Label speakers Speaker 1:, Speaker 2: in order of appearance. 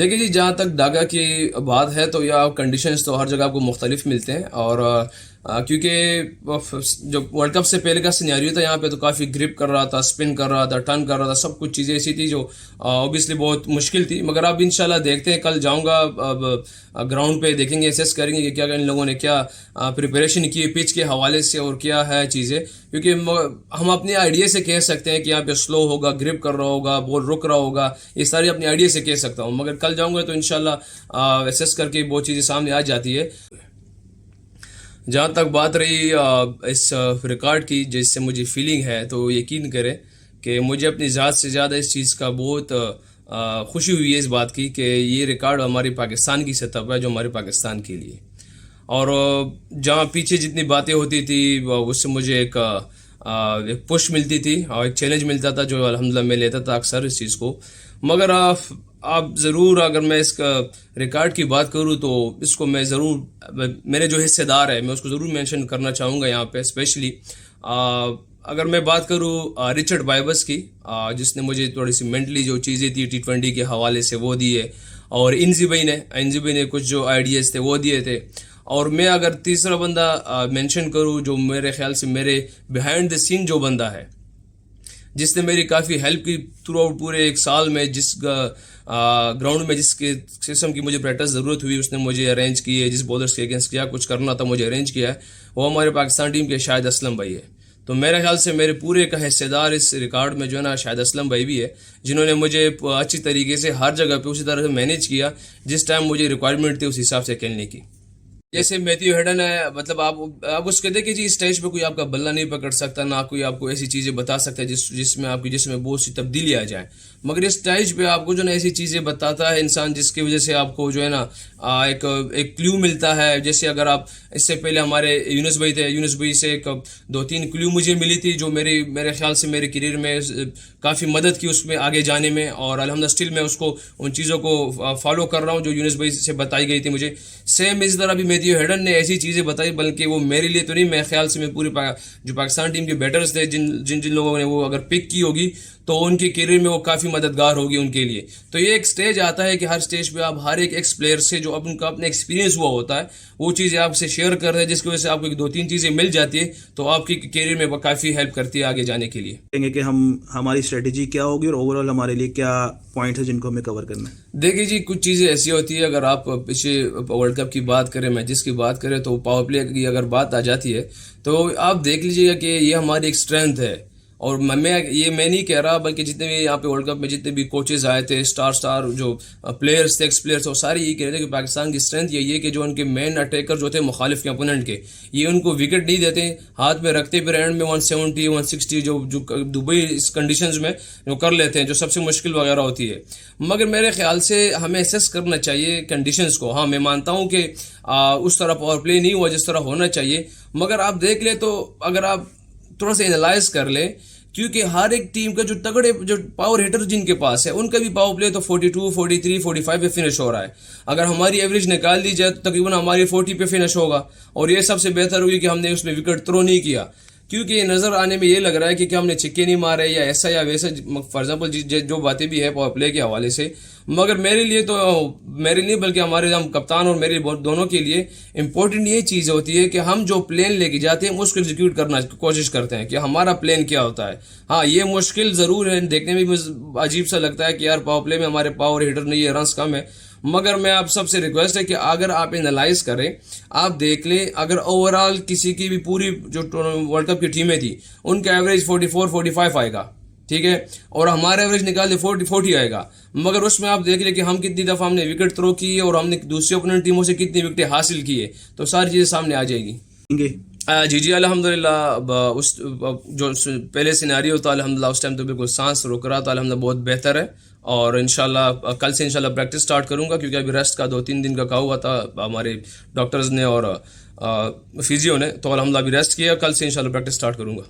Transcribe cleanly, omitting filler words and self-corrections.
Speaker 1: देखिए जी, जहाँ तक डागा की बात है तो या कंडीशंस तो हर जगह आपको मुख्तलिफ मिलते हैं। और क्योंकि जो वर्ल्ड कप से पहले का सिनेरियो था यहाँ पे, तो काफ़ी ग्रिप कर रहा था, स्पिन कर रहा था, टर्न कर रहा था, सब कुछ चीज़ें ऐसी थी जो ऑब्वियसली बहुत मुश्किल थी। मगर अब इंशाल्लाह देखते हैं, कल जाऊँगा अब ग्राउंड पे, देखेंगे, असेस करेंगे कि क्या इन लोगों ने क्या प्रिपरेशन की है पिच के हवाले से और क्या है चीज़ें। क्योंकि हम अपने आइडिया से कह सकते हैं कि यहाँ पे स्लो होगा, ग्रिप कर रहा होगा, बॉल रुक रहा होगा, ये सारी अपने आइडिया से कह सकता हूँ। मगर कल जाऊँगा तो इंशाल्लाह असेस करके बहुत चीज़ें सामने आ जाती है। जहाँ तक बात रही इस रिकॉर्ड की, जिससे मुझे फीलिंग है, तो यकीन करें कि मुझे अपनी ज़ात से ज़्यादा इस चीज़ का बहुत खुशी हुई है इस बात की कि ये रिकॉर्ड हमारी पाकिस्तान की सतह पर है, जो हमारे पाकिस्तान के लिए। और जहाँ पीछे जितनी बातें होती थी उससे मुझे एक पुश मिलती थी और एक चैलेंज मिलता था, जो अल्हम्दुलिल्लाह मैं लेता था अक्सर इस चीज़ को। मगर आप ज़रूर, अगर मैं इसका रिकॉर्ड की बात करूँ तो इसको मैं ज़रूर, मेरे जो हिस्सेदार है मैं उसको ज़रूर मेंशन करना चाहूँगा यहाँ पे स्पेशली। अगर मैं बात करूँ रिचर्ड बाइबस की, जिसने मुझे थोड़ी सी मेंटली जो चीज़ें थी T20 के हवाले से वो दी है, और इंजी ने कुछ जो आइडियाज़ थे वो दिए थे। और मैं अगर तीसरा बंदा मेंशन करूँ, जो मेरे ख्याल से मेरे बिहाइंड द सीन जो बंदा है, जिसने मेरी काफ़ी हेल्प की थ्रू आउट पूरे एक साल में, जिस ग्राउंड में जिसके किस्म की मुझे प्रैक्टिस ज़रूरत हुई उसने मुझे अरेंज की है, जिस बॉलर्स के अगेंस्ट क्या कुछ करना था मुझे अरेंज किया है, वो हमारे पाकिस्तान टीम के शाहिद असलम भाई है। तो मेरे ख्याल से मेरे पूरे का हिस्सेदार इस रिकॉर्ड में जो है ना शाहिद असलम भाई भी है, जिन्होंने मुझे अच्छी तरीके से हर जगह पे उसी तरह से मैनेज किया जिस टाइम मुझे रिक्वायरमेंट थी उस हिसाब से खेलने की। जैसे मैथ्यू हेडन है, मतलब आप उसके देखिए जी, स्टेज पे कोई आपका बल्ला नहीं पकड़ सकता, ना कोई आपको ऐसी चीजें बता सकता है जिसमें आपकी जिसमें बहुत सी तब्दीली आ जाए। मगर इस स्टेज पे आपको जो ना ऐसी चीजें बताता है इंसान, जिसकी वजह से आपको जो है ना एक क्लू मिलता है। जैसे अगर आप इससे पहले हमारे यूनुस भाई थे, यूनुस भाई से एक 2-3 क्लू मुझे मिली थी जो मेरे ख्याल से मेरे करियर में काफ़ी मदद की उसमें आगे जाने में, और अल्हम्दुलिल्लाह स्टिल मैं उसको उन चीज़ों को फॉलो कर रहा हूँ जो यूनुस भाई से बताई गई थी मुझे। सेम इस तरह भी मैथ्यू हेडन ने ऐसी चीज़ें बताई, बल्कि वो मेरे लिए तो नहीं, मेरे ख्याल से मैं पूरी जो पाकिस्तान टीम के बैटर्स थे, जिन जिन जिन लोगों ने वो अगर पिक की होगी तो उनके करियर में वो काफ़ी मददगार होगी उनके लिए। तो ये एक स्टेज आता है कि हर स्टेज पे आप हर एक एक्स प्लेयर से जो अब उनका अपना एक्सपीरियंस हुआ होता है वो चीज़ें आपसे शेयर कर रहे हैं, जिसकी वजह से आपको 2-3 चीज़ें मिल जाती है, तो आपकी करियर में काफ़ी हेल्प करती है आगे जाने के लिए।
Speaker 2: कहेंगे कि हमारी स्ट्रेटेजी क्या होगी और ओवरऑल हमारे लिए क्या पॉइंट है जिनको हमें कवर करना है।
Speaker 1: देखिए जी, कुछ चीज़ें ऐसी होती है, अगर आप पिछले वर्ल्ड कप की बात करें, मैचेस की बात करें, तो पावर प्ले की अगर बात आ जाती है तो आप देख लीजिएगा कि ये हमारी एक स्ट्रेंथ है। और मैं नहीं कह रहा, बल्कि जितने भी यहाँ पे वर्ल्ड कप में जितने भी कोचेज आए थे, स्टार जो प्लेयर्स थे, एक्स प्लेयर्स, वो सारे यही कह रहे थे कि पाकिस्तान की स्ट्रेंथ यही है कि जो उनके मेन अटैकर जो थे मुखालिफ के अपोनेंट के, ये उनको विकेट नहीं देते, हाथ में रखते फिर एंड में 170 160 जो दुबई इस कंडीशंस में जो कर लेते हैं, जो सबसे मुश्किल वगैरह होती है। मगर मेरे ख्याल से हमें एसेस करना चाहिए कंडीशंस को। हाँ, मैं मानता हूँ कि उस तरह पावर प्ले नहीं हुआ जिस तरह होना चाहिए, मगर आप देख ले तो अगर आप थोड़ा सा एनालाइज कर ले, क्योंकि हर एक टीम का जो तगड़े जो पावर हिटर जिनके पास है उनका भी पावर प्ले तो 42 43 45 पे फिनिश हो रहा है। अगर हमारी एवरेज निकाल दी जाए तो तकरीबन हमारी 40 पे फिनिश होगा, और ये सबसे बेहतर होगी कि हमने उसमें विकेट थ्रो नहीं किया। क्योंकि नजर आने में ये लग रहा है कि हमने छिक्के नहीं मारे या ऐसा या वैसा, फॉर एग्जाम्पल जो बातें भी है पावर प्ले के हवाले से। मगर मेरे लिए तो, मेरे लिए बल्कि हमारे हम कप्तान और मेरे दोनों के लिए इम्पोर्टेंट ये चीज़ होती है कि हम जो प्लान लेके जाते हैं उसको एग्जीक्यूट करना कोशिश करते हैं कि हमारा प्लान क्या होता है। हाँ, ये मुश्किल ज़रूर है, देखने में भी अजीब सा लगता है कि यार पावर प्ले में हमारे पावर हिटर नहीं है, रन्स कम है। मगर मैं आप सबसे रिक्वेस्ट है कि अगर आप एनालाइज करें, आप देख लें, अगर ओवरऑल किसी की भी पूरी जो वर्ल्ड कप की टीमें थी उनका एवरेज 44 45 आएगा, ठीक है, और हमारा एवरेज निकाल दे 40 आएगा, मगर उसमें आप देख ले कि हम कितनी दफ़ा हमने विकेट थ्रो की है और हमने दूसरी ओपोनेंट टीमों से कितनी विकेटें हासिल की है, तो सारी चीज़ें सामने आ जाएगी। जी अल्हम्दुलिल्लाह, उस जो पहले सिनेरियो था अल्हम्दुलिल्लाह उस टाइम तो बिल्कुल सांस रोक रहा था, अल्हम्दुलिल्लाह बहुत बेहतर है। और इंशाल्लाह कल से इंशाल्लाह प्रैक्टिस स्टार्ट करूंगा, क्योंकि अभी रेस्ट का 2-3 दिन का कहा हुआ था हमारे डॉक्टर्स ने और फिजियो ने, तो अल्हम्दुलिल्लाह अभी रेस्ट किया, कल से इंशाल्लाह प्रैक्टिस स्टार्ट करूंगा।